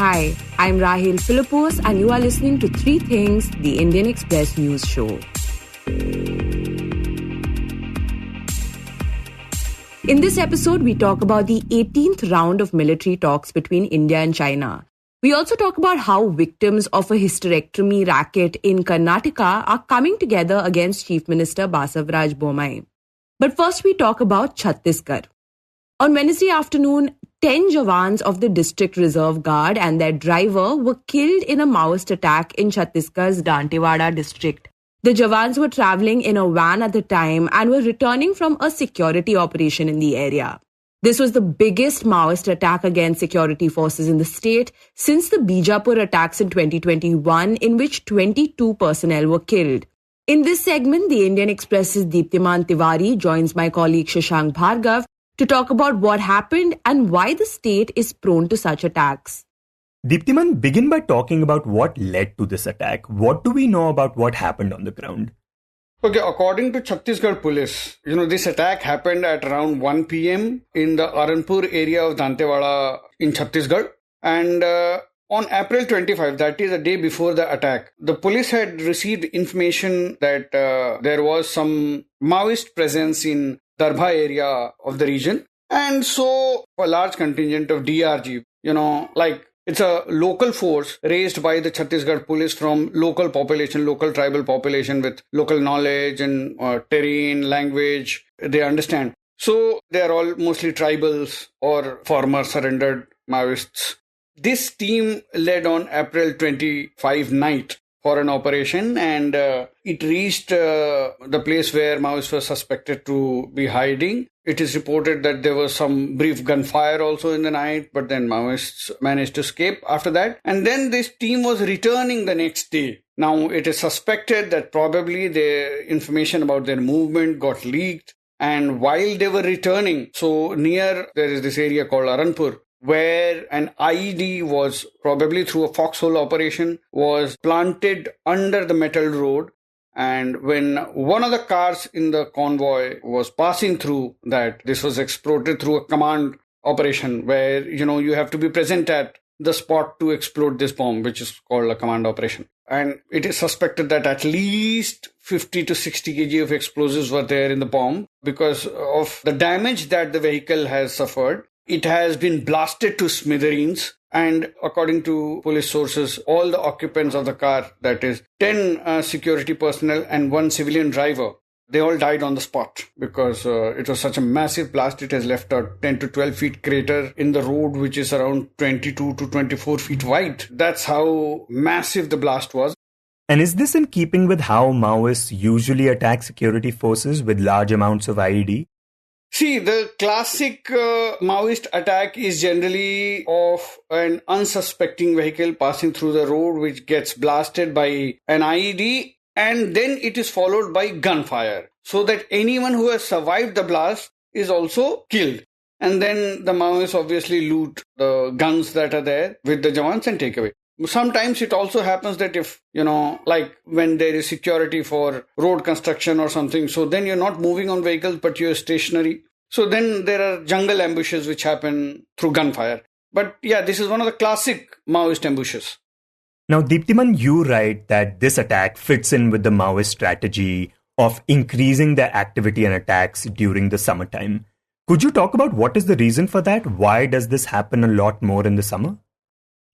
Hi, I'm Rahel Philipose and you are listening to Three Things, the Indian Express News Show. In this episode, we talk about the 18th round of military talks between India and China. We also talk about how victims of a hysterectomy racket in Karnataka are coming together against Chief Minister Basavaraj Bommai. But first, we talk about Chhattisgarh. On Wednesday afternoon, 10 Jawans of the District Reserve Guard and their driver were killed in a Maoist attack in Chhattisgarh's Dantewada district. The Jawans were travelling in a van at the time and were returning from a security operation in the area. This was the biggest Maoist attack against security forces in the state since the Bijapur attacks in 2021, in which 22 personnel were killed. In this segment, the Indian Express's Deeptiman Tiwary joins my colleague Shashank Bhargava to talk about what happened and why the state is prone to such attacks. Deeptiman, begin by talking about what led to this attack. What do we know about what happened on the ground? Okay, according to Chhattisgarh police, this attack happened at around 1 p.m. in the Aranpur area of Dantewada in Chhattisgarh. And on April 25, that is the day before the attack, the police had received information that there was some Maoist presence in Darbha area of the region. And so a large contingent of DRG, it's a local force raised by the Chhattisgarh police from local tribal population with local knowledge and terrain, language, they understand. So they are all mostly tribals or former surrendered Maoists. This team led on April 25 night for an operation, and it reached the place where Maoists were suspected to be hiding. It is reported that there was some brief gunfire also in the night, but then Maoists managed to escape after that. And then this team was returning the next day. Now, it is suspected that probably the information about their movement got leaked. And while they were returning, so near there is this area called Aranpur, where an IED was probably through a foxhole operation was planted under the metal road. And when one of the cars in the convoy was passing through that, this was exploded through a command operation where, you have to be present at the spot to explode this bomb, which is called a command operation. And it is suspected that at least 50 to 60 kg of explosives were there in the bomb because of the damage that the vehicle has suffered. It has been blasted to smithereens. And according to police sources, all the occupants of the car, that is 10 security personnel and one civilian driver, they all died on the spot because it was such a massive blast. It has left a 10 to 12 feet crater in the road, which is around 22 to 24 feet wide. That's how massive the blast was. And is this in keeping with how Maoists usually attack security forces with large amounts of IED? See, the classic Maoist attack is generally of an unsuspecting vehicle passing through the road which gets blasted by an IED, and then it is followed by gunfire so that anyone who has survived the blast is also killed. And then the Maoists obviously loot the guns that are there with the Jawans and take away. Sometimes it also happens that if, like when there is security for road construction or something, so then you're not moving on vehicles, but you're stationary. So then there are jungle ambushes which happen through gunfire. But yeah, this is one of the classic Maoist ambushes. Now, Deeptiman, you write that this attack fits in with the Maoist strategy of increasing their activity and attacks during the summertime. Could you talk about what is the reason for that? Why does this happen a lot more in the summer?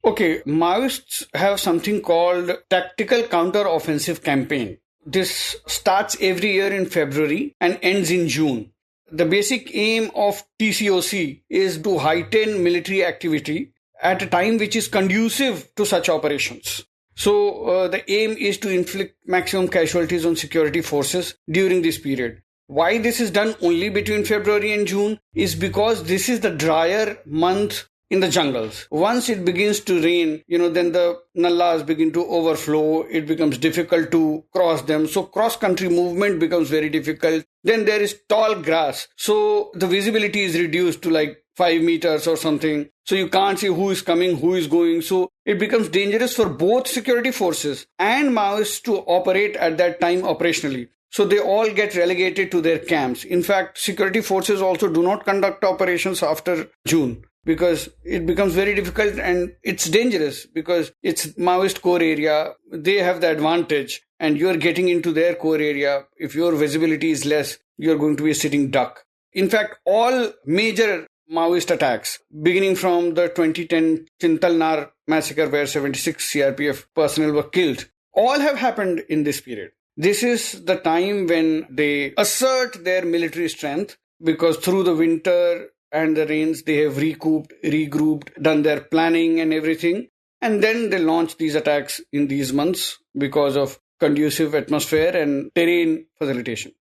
Okay, Maoists have something called Tactical Counter-Offensive Campaign. This starts every year in February and ends in June. The basic aim of TCOC is to heighten military activity at a time which is conducive to such operations. So the aim is to inflict maximum casualties on security forces during this period. Why this is done only between February and June is because this is the drier month in the jungles. Once it begins to rain, then the nallas begin to overflow. It becomes difficult to cross them. So cross-country movement becomes very difficult. Then there is tall grass. So the visibility is reduced to like 5 meters or something. So you can't see who is coming, who is going. So it becomes dangerous for both security forces and Maoists to operate at that time operationally. So they all get relegated to their camps. In fact, security forces also do not conduct operations after June. because it becomes very difficult and it's dangerous because it's Maoist core area. They have the advantage and you're getting into their core area. If your visibility is less, you're going to be a sitting duck. In fact, all major Maoist attacks, beginning from the 2010 Chintalnar massacre where 76 CRPF personnel were killed, all have happened in this period. This is the time when they assert their military strength because through the winter and the rains, they have recouped, regrouped, done their planning and everything. And then they launch these attacks in these months because of conducive atmosphere and terrain facilitation.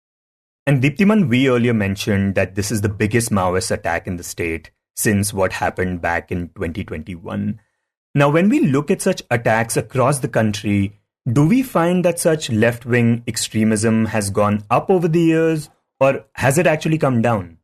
And Deeptiman, we earlier mentioned that this is the biggest Maoist attack in the state since what happened back in 2021. Now, when we look at such attacks across the country, do we find that such left-wing extremism has gone up over the years, or has it actually come down?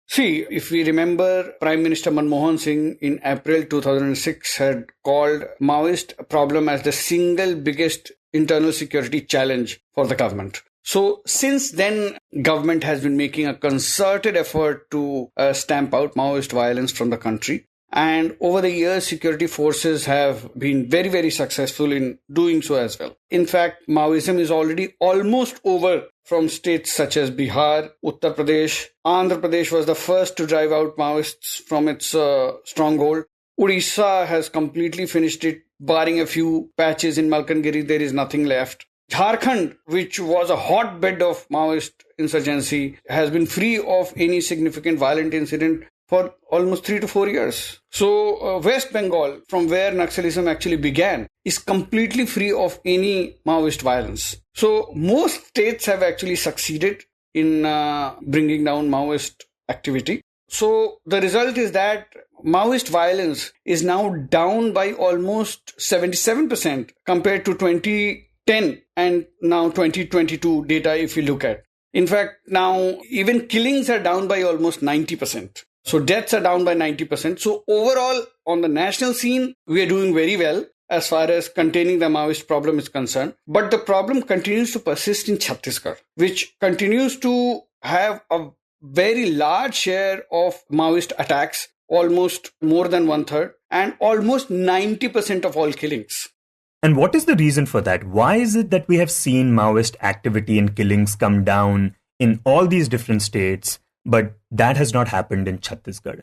See, if we remember, Prime Minister Manmohan Singh in April 2006 had called Maoist problem as the single biggest internal security challenge for the government. So since then, government has been making a concerted effort to stamp out Maoist violence from the country. And over the years, security forces have been very, very successful in doing so as well. In fact, Maoism is already almost over from states such as Bihar, Uttar Pradesh. Andhra Pradesh was the first to drive out Maoists from its stronghold. Odisha has completely finished it, barring a few patches in Malkangiri, there is nothing left. Jharkhand, which was a hotbed of Maoist insurgency, has been free of any significant violent incident for almost 3 to 4 years. So West Bengal, from where Naxalism actually began, is completely free of any Maoist violence. So most states have actually succeeded in bringing down Maoist activity. So the result is that Maoist violence is now down by almost 77% compared to 2010 and now 2022 data if you look at. In fact, now even killings are down by almost 90%. So deaths are down by 90%. So overall, on the national scene, we are doing very well as far as containing the Maoist problem is concerned. But the problem continues to persist in Chhattisgarh, which continues to have a very large share of Maoist attacks, almost more than 1/3, and almost 90% of all killings. And what is the reason for that? Why is it that we have seen Maoist activity and killings come down in all these different states, but that has not happened in Chhattisgarh?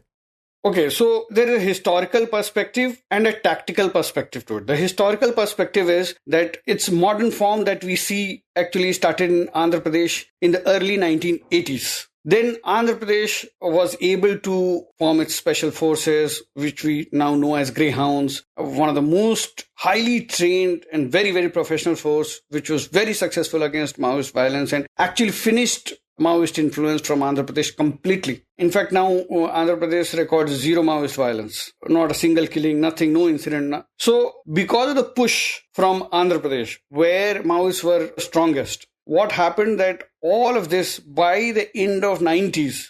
Okay, so there is a historical perspective and a tactical perspective to it. The historical perspective is that its modern form that we see actually started in Andhra Pradesh in the early 1980s. Then Andhra Pradesh was able to form its special forces, which we now know as Greyhounds, one of the most highly trained and very, very professional force, which was very successful against Maoist violence and actually finished Maoist influence from Andhra Pradesh completely. In fact, now Andhra Pradesh records zero Maoist violence, not a single killing, nothing, no incident. So because of the push from Andhra Pradesh, where Maoists were strongest, what happened that all of this by the end of 90s,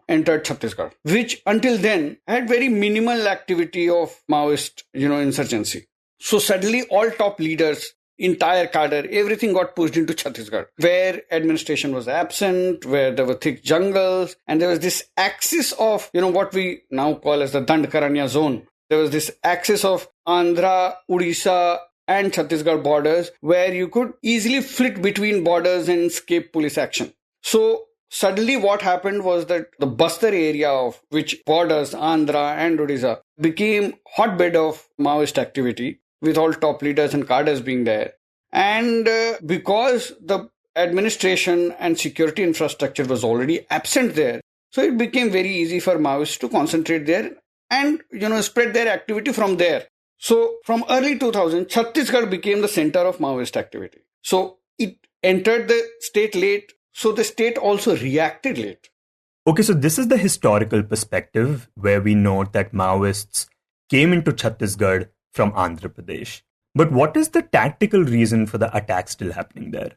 entered Chhattisgarh, which until then had very minimal activity of Maoist, insurgency. So suddenly all top leaders, entire cadre, everything got pushed into Chhattisgarh, where administration was absent, where there were thick jungles, and there was this axis of, what we now call as the Dandkaranya zone. There was this axis of Andhra, Odisha, and Chhattisgarh borders where you could easily flit between borders and escape police action. So suddenly what happened was that the Bastar area of which borders Andhra and Odisha became hotbed of Maoist activity with all top leaders and cadres being there. And because the administration and security infrastructure was already absent there, so it became very easy for Maoists to concentrate there and, spread their activity from there. So from early 2000, Chhattisgarh became the center of Maoist activity. So it entered the state late, so the state also reacted late. Okay, so this is the historical perspective where we note that Maoists came into Chhattisgarh from Andhra Pradesh. But what is the tactical reason for the attack still happening there?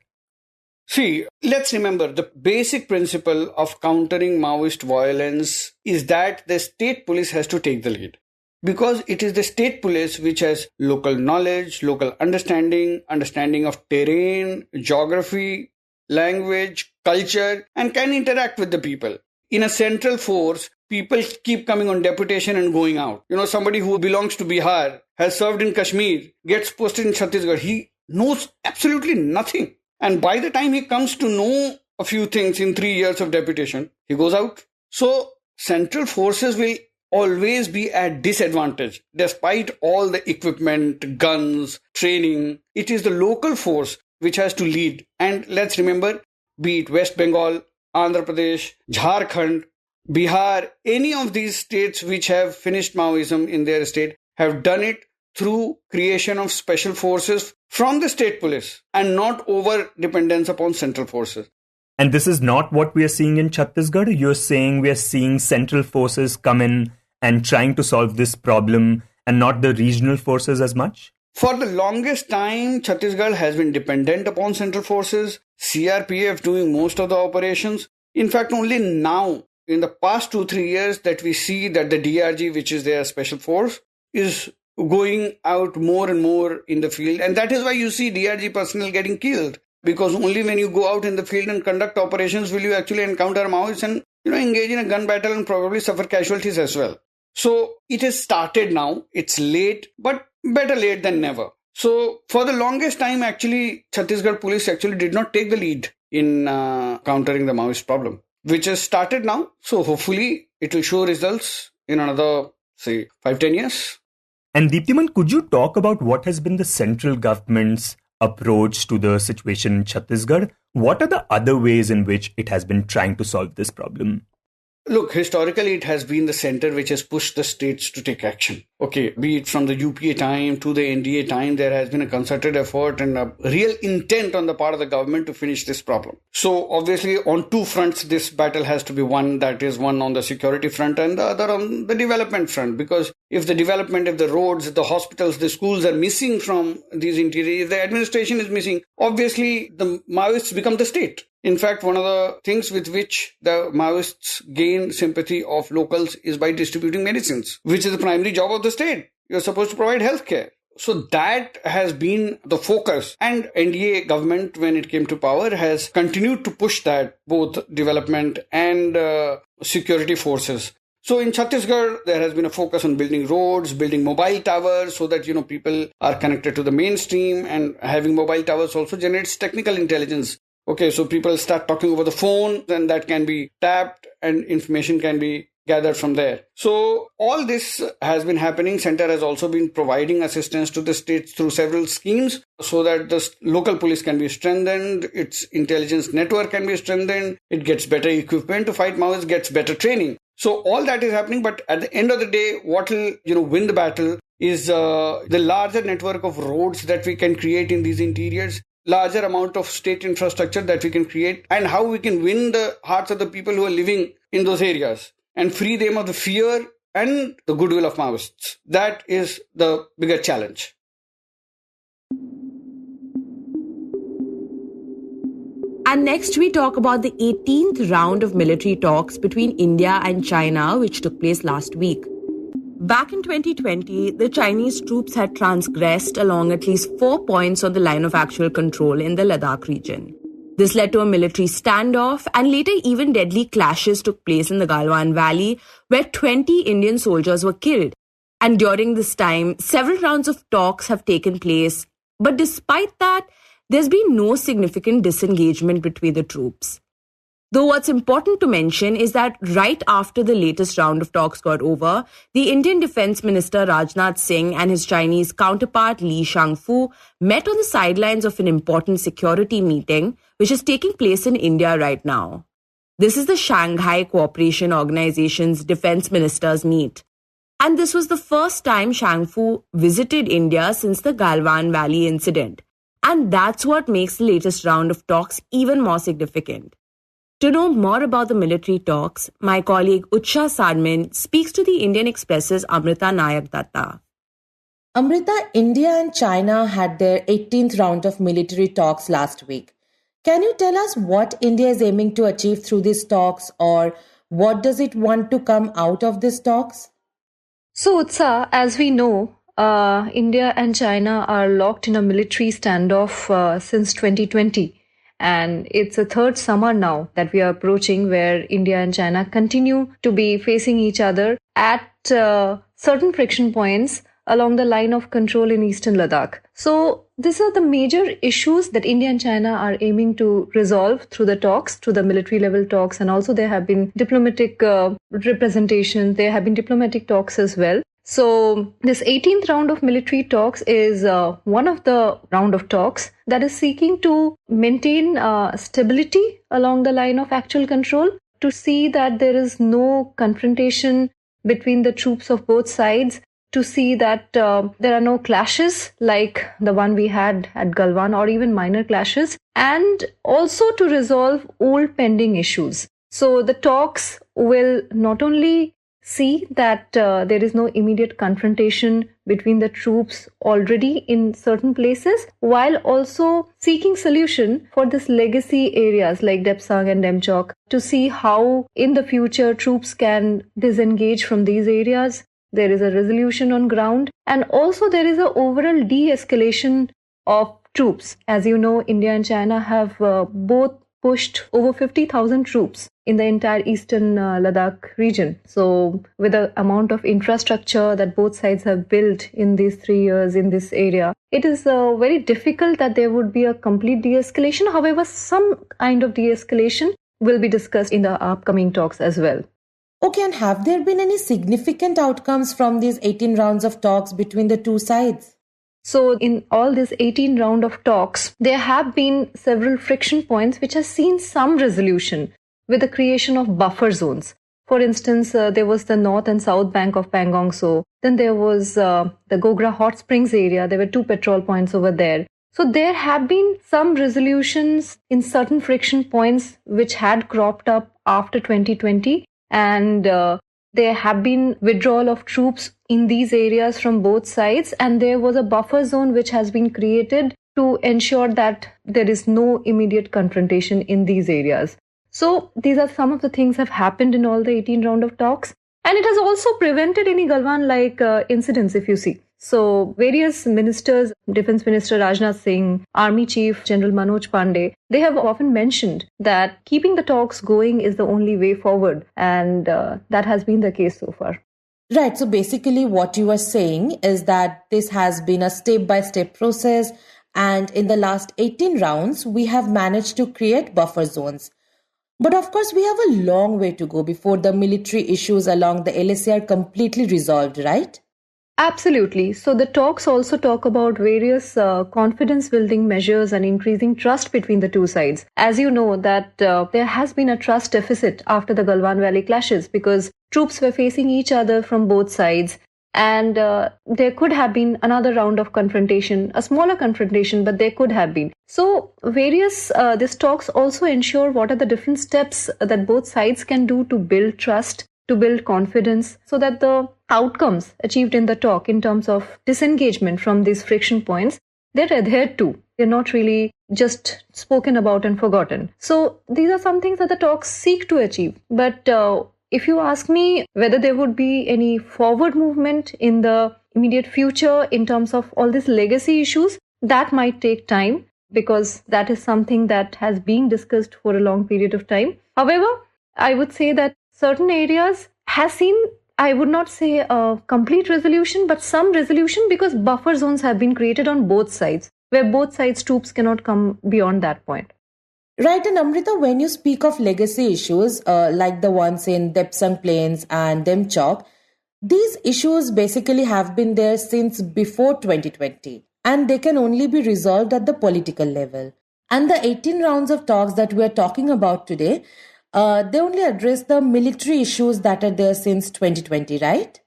See, let's remember the basic principle of countering Maoist violence is that the state police has to take the lead. Because it is the state police which has local knowledge, local understanding of terrain, geography, language, culture, and can interact with the people. in a central force, people keep coming on deputation and going out. Somebody who belongs to Bihar, has served in Kashmir, gets posted in Chhattisgarh. He knows absolutely nothing. And by the time he comes to know a few things in 3 years of deputation, he goes out. So central forces will always be at disadvantage despite all the equipment, guns, training. It is the local force which has to lead. And let's remember, be it West Bengal, Andhra Pradesh, Jharkhand, Bihar, any of these states which have finished Maoism in their state have done it through creation of special forces from the state police and not over dependence upon central forces. And this is not what we are seeing in Chhattisgarh. You're saying we are seeing central forces come in and trying to solve this problem and not the regional forces as much? For the longest time, Chhattisgarh has been dependent upon central forces, CRPF doing most of the operations. In fact, only now, in the past 2-3 years, that we see that the DRG, which is their special force, is going out more and more in the field. And that is why you see DRG personnel getting killed. Because only when you go out in the field and conduct operations will you actually encounter Maoists and engage in a gun battle and probably suffer casualties as well. So it has started now. It's late, but better late than never. So for the longest time, actually, Chhattisgarh police actually did not take the lead in countering the Maoist problem, which has started now. So hopefully it will show results in another, say, 5-10 years. And Deeptiman, could you talk about what has been the central government's approach to the situation in Chhattisgarh? What are the other ways in which it has been trying to solve this problem? Look, historically, it has been the center which has pushed the states to take action. Okay, be it from the UPA time to the NDA time, there has been a concerted effort and a real intent on the part of the government to finish this problem. So obviously, on two fronts, this battle has to be won. That is one on the security front and the other on the development front. Because if the development, if the roads, the hospitals, the schools are missing from these interiors, the administration is missing, obviously the Maoists become the state. In fact, one of the things with which the Maoists gain sympathy of locals is by distributing medicines, which is the primary job of the state. You're supposed to provide healthcare. So that has been the focus. And NDA government, when it came to power, has continued to push that, both development and security forces. So in Chhattisgarh, there has been a focus on building roads, building mobile towers so that, people are connected to the mainstream, and having mobile towers also generates technical intelligence. Okay, so people start talking over the phone and that can be tapped and information can be gathered from there. So all this has been happening. Center has also been providing assistance to the states through several schemes so that the local police can be strengthened, its intelligence network can be strengthened, it gets better equipment to fight Maoists, gets better training. So all that is happening, but at the end of the day, what will win the battle is the larger network of roads that we can create in these interiors, larger amount of state infrastructure that we can create, and how we can win the hearts of the people who are living in those areas and free them of the fear and the goodwill of Maoists. That is the bigger challenge. And next we talk about the 18th round of military talks between India and China, which took place last week. Back in 2020, the Chinese troops had transgressed along at least 4 points on the line of actual control in the Ladakh region. This led to a military standoff, and later even deadly clashes took place in the Galwan Valley, where 20 Indian soldiers were killed. And during this time, several rounds of talks have taken place. But despite that, there's been no significant disengagement between the troops. Though what's important to mention is that right after the latest round of talks got over, the Indian Defence Minister Rajnath Singh and his Chinese counterpart Li Shangfu met on the sidelines of an important security meeting, which is taking place in India right now. This is the Shanghai Cooperation Organization's defence ministers meet. And this was the first time Shangfu visited India since the Galwan Valley incident. And that's what makes the latest round of talks even more significant. To know more about the military talks, my colleague Utsa Sarmin speaks to the Indian Express's Amrita Nayak Dutta. Amrita, India and China had their 18th round of military talks last week. Can you tell us what India is aiming to achieve through these talks, or what does it want to come out of these talks? So, Utsa, as we know, India and China are locked in a military standoff since 2020. And it's a third summer now that we are approaching where India and China continue to be facing each other at certain friction points along the line of control in Eastern Ladakh. So these are the major issues that India and China are aiming to resolve through the talks, through the military level talks, and also there have been diplomatic representation, there have been diplomatic talks as well. So this 18th round of military talks is one of the round of talks that is seeking to maintain stability along the line of actual control, to see that there is no confrontation between the troops of both sides, to see that there are no clashes like the one we had at Galwan or even minor clashes, and also to resolve old pending issues. So the talks will not only see that there is no immediate confrontation between the troops already in certain places, while also seeking solution for this legacy areas like Depsang and Demchok, to see how in the future troops can disengage from these areas. There is a resolution on ground, and also there is an overall de-escalation of troops. As you know, India and China have both pushed over 50,000 troops in the entire Eastern Ladakh region. So with the amount of infrastructure that both sides have built in these 3 years in this area, it is very difficult that there would be a complete de-escalation. However, some kind of de-escalation will be discussed in the upcoming talks as well. Okay, and have there been any significant outcomes from these 18 rounds of talks between the two sides? So in all this 18 round of talks, there have been several friction points which have seen some resolution with the creation of buffer zones. For instance, there was the north and south bank of Pangong Tso. Then there was the Gogra Hot Springs area. There were 2 petrol points over there. So there have been some resolutions in certain friction points which had cropped up after 2020. And there have been withdrawal of troops in these areas from both sides, and there was a buffer zone which has been created to ensure that there is no immediate confrontation in these areas. So these are some of the things that have happened in all the 18 round of talks, and it has also prevented any Galwan-like incidents, if you see. So various ministers, Defense Minister Rajnath Singh, Army Chief General Manoj Pandey, they have often mentioned that keeping the talks going is the only way forward, and that has been the case so far. Right, so basically what you are saying is that this has been a step-by-step process, and in the last 18 rounds, we have managed to create buffer zones. But of course, we have a long way to go before the military issues along the LAC are completely resolved, right? Absolutely. So the talks also talk about various confidence-building measures and increasing trust between the two sides. As you know, that there has been a trust deficit after the Galwan Valley clashes because troops were facing each other from both sides, and there could have been another round of confrontation, a smaller confrontation, but there could have been. So various these talks also ensure what are the different steps that both sides can do to build trust, to build confidence, so that the outcomes achieved in the talk in terms of disengagement from these friction points, they're adhered to. They're not really just spoken about and forgotten. So these are some things that the talks seek to achieve. But if you ask me whether there would be any forward movement in the immediate future in terms of all these legacy issues, that might take time because that is something that has been discussed for a long period of time. However, I would say that certain areas has seen, I would not say a complete resolution, but some resolution because buffer zones have been created on both sides, where both sides' troops cannot come beyond that point. Right, and Amrita, when you speak of legacy issues like the ones in Depsang Plains and Demchok, these issues basically have been there since before 2020, and they can only be resolved at the political level. And the 18 rounds of talks that we are talking about today, they only address the military issues that are there since 2020, right?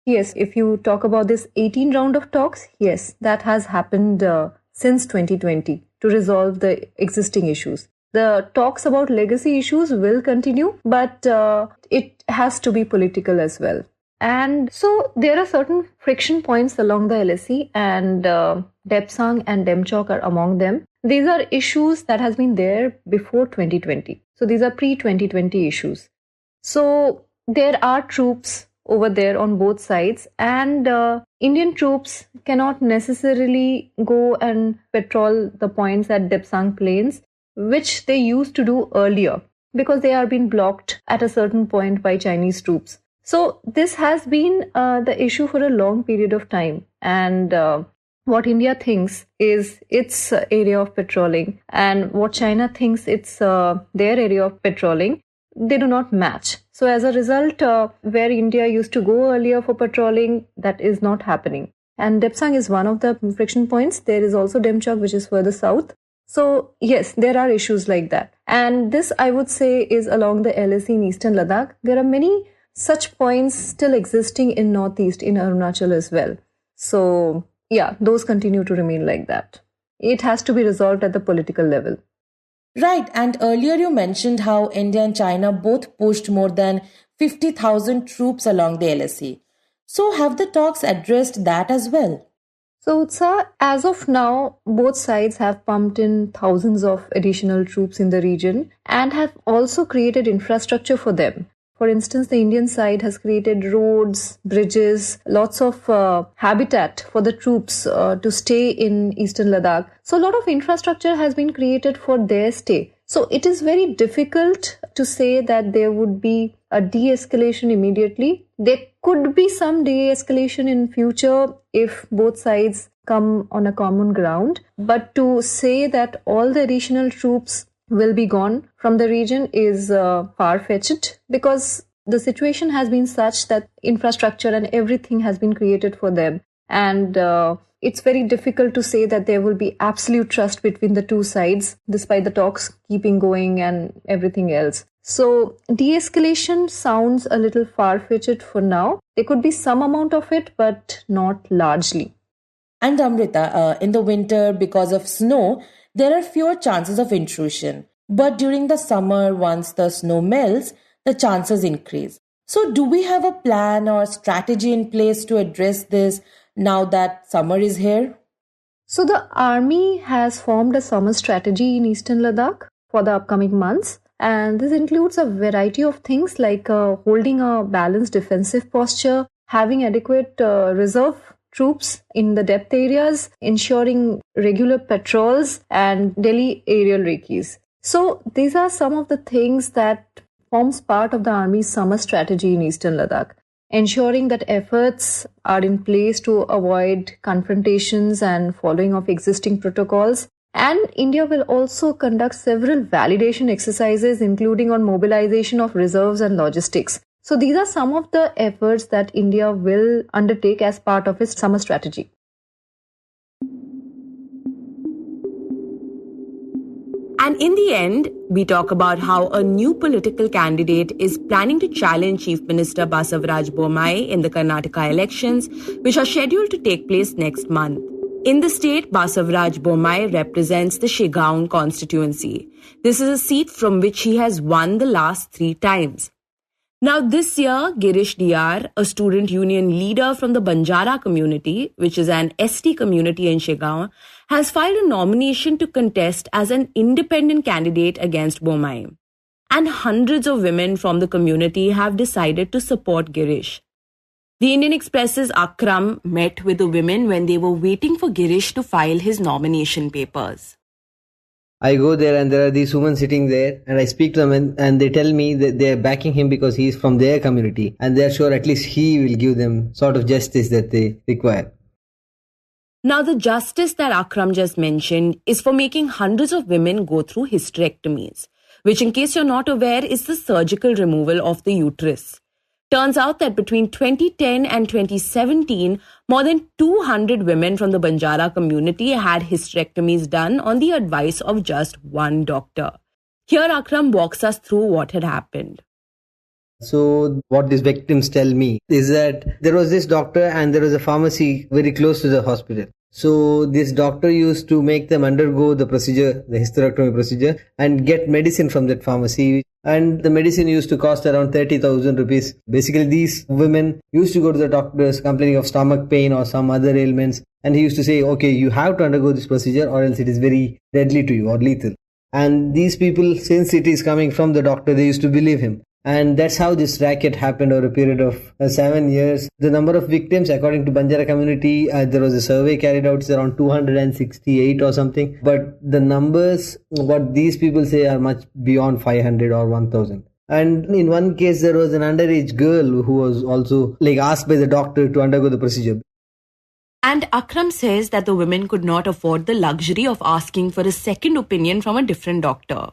Yes, if you talk about this 18 round of talks, yes, that has happened since 2020 to resolve the existing issues. The talks about legacy issues will continue, but it has to be political as well. And so there are certain friction points along the LAC, and Depsang and Demchok are among them. These are issues that has been there before 2020. So these are pre-2020 issues. So there are troops over there on both sides, and Indian troops cannot necessarily go and patrol the points at Depsang Plains which they used to do earlier because they are being blocked at a certain point by Chinese troops. So this has been the issue for a long period of time. And what India thinks is its area of patrolling and what China thinks it's their area of patrolling, they do not match. So as a result, where India used to go earlier for patrolling, that is not happening. And Depsang is one of the friction points. There is also Demchok, which is further south. So yes, there are issues like that. And this, I would say, is along the LAC in Eastern Ladakh. There are many such points still existing in Northeast, in Arunachal as well. So yeah, those continue to remain like that. It has to be resolved at the political level. Right, and earlier you mentioned how India and China both pushed more than 50,000 troops along the LAC. So have the talks addressed that as well? So Utsa, as of now, both sides have pumped in thousands of additional troops in the region and have also created infrastructure for them. For instance, the Indian side has created roads, bridges, lots of habitat for the troops to stay in Eastern Ladakh. So a lot of infrastructure has been created for their stay. So it is very difficult to say that there would be a de-escalation immediately. There could be some de-escalation in future if both sides come on a common ground. But to say that all the additional troops will be gone from the region is far-fetched, because the situation has been such that infrastructure and everything has been created for them. And it's very difficult to say that there will be absolute trust between the two sides, despite the talks keeping going and everything else. So de-escalation sounds a little far-fetched for now. There could be some amount of it, but not largely. And Amrita, in the winter, because of snow, there are fewer chances of intrusion. But during the summer, once the snow melts, the chances increase. So do we have a plan or strategy in place to address this now that summer is here? So the army has formed a summer strategy in Eastern Ladakh for the upcoming months. And this includes a variety of things like holding a balanced defensive posture, having adequate reserve troops in the depth areas, ensuring regular patrols and daily aerial recce's. So these are some of the things that forms part of the Army's summer strategy in Eastern Ladakh, ensuring that efforts are in place to avoid confrontations and following of existing protocols. And India will also conduct several validation exercises, including on mobilization of reserves and logistics. So these are some of the efforts that India will undertake as part of its summer strategy. And in the end, we talk about how a new political candidate is planning to challenge Chief Minister Basavaraj Bommai in the Karnataka elections, which are scheduled to take place next month. In the state, Basavaraj Bommai represents the Shigaon constituency. This is a seat from which he has won the last 3 times. Now this year, Girish Diyar, a student union leader from the Banjara community, which is an ST community in Shigaon, has filed a nomination to contest as an independent candidate against Bommai. And hundreds of women from the community have decided to support Girish. The Indian Express's Akram met with the women when they were waiting for Girish to file his nomination papers. I go there and there are these women sitting there and I speak to them and they tell me that they're backing him because he's from their community and they're sure at least he will give them sort of justice that they require. Now the justice that Akram just mentioned is for making hundreds of women go through hysterectomies, which, in case you're not aware, is the surgical removal of the uterus. Turns out that between 2010 and 2017, more than 200 women from the Banjara community had hysterectomies done on the advice of just one doctor. Here Akram walks us through what had happened. So what these victims tell me is that there was this doctor and there was a pharmacy very close to the hospital. So this doctor used to make them undergo the procedure, the hysterectomy procedure, and get medicine from that pharmacy. And the medicine used to cost around 30,000 rupees. Basically, these women used to go to the doctors complaining of stomach pain or some other ailments. And he used to say, okay, you have to undergo this procedure or else it is very deadly to you or lethal. And these people, since it is coming from the doctor, they used to believe him. And that's how this racket happened over a period of 7 years. The number of victims, according to Banjara community, there was a survey carried out, it's around 268 or something. But the numbers, what these people say, are much beyond 500 or 1000. And in one case, there was an underage girl who was also asked by the doctor to undergo the procedure. And Akram says that the women could not afford the luxury of asking for a second opinion from a different doctor.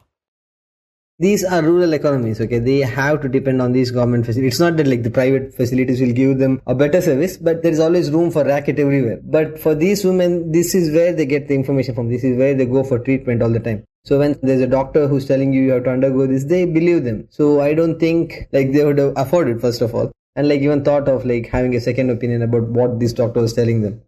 These are rural economies, okay? They have to depend on these government facilities. It's not that the private facilities will give them a better service, but there is always room for racket everywhere. But for these women, this is where they get the information from. This is where they go for treatment all the time. So when there's a doctor who's telling you have to undergo this, they believe them. So I don't think they would afford it, first of all. And even thought of having a second opinion about what this doctor was telling them.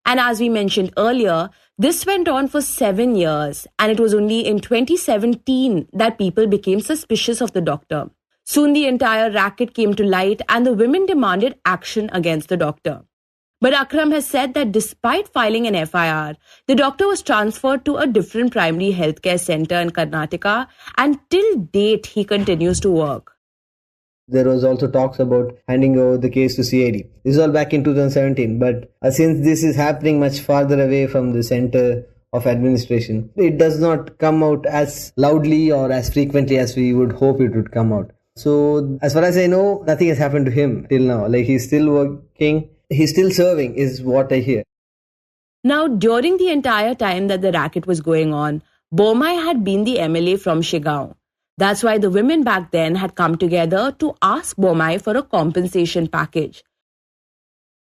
And as we mentioned earlier, this went on for 7 years, and it was only in 2017 that people became suspicious of the doctor. Soon the entire racket came to light and the women demanded action against the doctor. But Akram has said that despite filing an FIR, the doctor was transferred to a different primary healthcare center in Karnataka, and till date he continues to work. There was also talks about handing over the case to CID. This is all back in 2017. But since this is happening much farther away from the center of administration, it does not come out as loudly or as frequently as we would hope it would come out. So as far as I know, nothing has happened to him till now. He's still working, he's still serving is what I hear. Now, during the entire time that the racket was going on, Bommai had been the MLA from Shigao. That's why the women back then had come together to ask Bommai for a compensation package.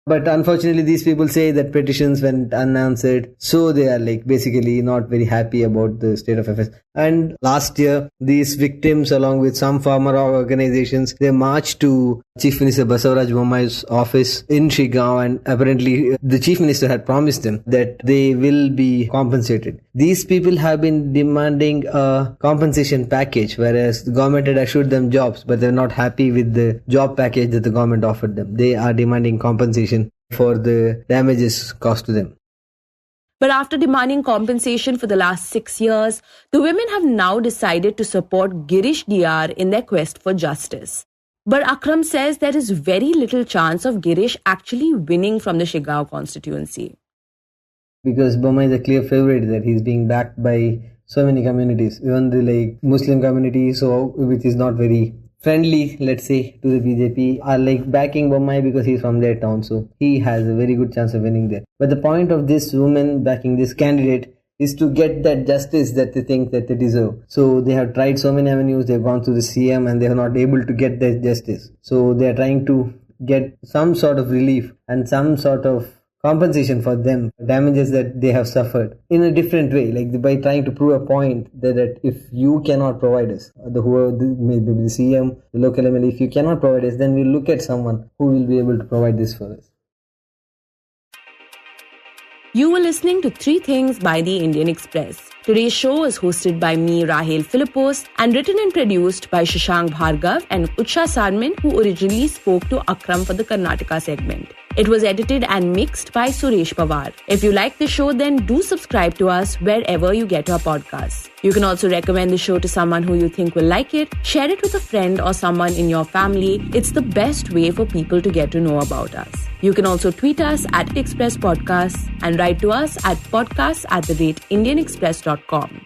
But unfortunately, these people say that petitions went unanswered. So they are basically not very happy about the state of affairs. And last year, these victims, along with some farmer organizations, they marched to Chief Minister Basavaraj Bommai's office in Shigao, and apparently the Chief Minister had promised them that they will be compensated. These people have been demanding a compensation package, whereas the government had assured them jobs, but they're not happy with the job package that the government offered them. They are demanding compensation for the damages caused to them. But after demanding compensation for the last 6 years, the women have now decided to support Girish Dr in their quest for justice. But Akram says there is very little chance of Girish actually winning from the Shigao constituency. Because Bommai is a clear favorite, that he's being backed by so many communities, even the Muslim community, which is not very friendly, let's say, to the BJP, are backing Bommai because he's from their town. So he has a very good chance of winning there. But the point of this woman backing this candidate is to get that justice that they think that they deserve. So they have tried so many avenues, they've gone to the CM and they are not able to get that justice. So they are trying to get some sort of relief and some sort of compensation for them, damages that they have suffered in a different way, by trying to prove a point that if you cannot provide us, maybe the CM, the local MLA, if you cannot provide us, then we'll look at someone who will be able to provide this for us. You were listening to 3 Things by the Indian Express. Today's show is hosted by me, Rahel Philipose, and written and produced by Shashank Bhargava and Utsa Sarmin, who originally spoke to Akram for the Karnataka segment. It was edited and mixed by Suresh Pawar. If you like the show, then do subscribe to us wherever you get our podcasts. You can also recommend the show to someone who you think will like it, share it with a friend or someone in your family. It's the best way for people to get to know about us. You can also tweet us at Express Podcasts and write to us at podcasts@indianexpress.com.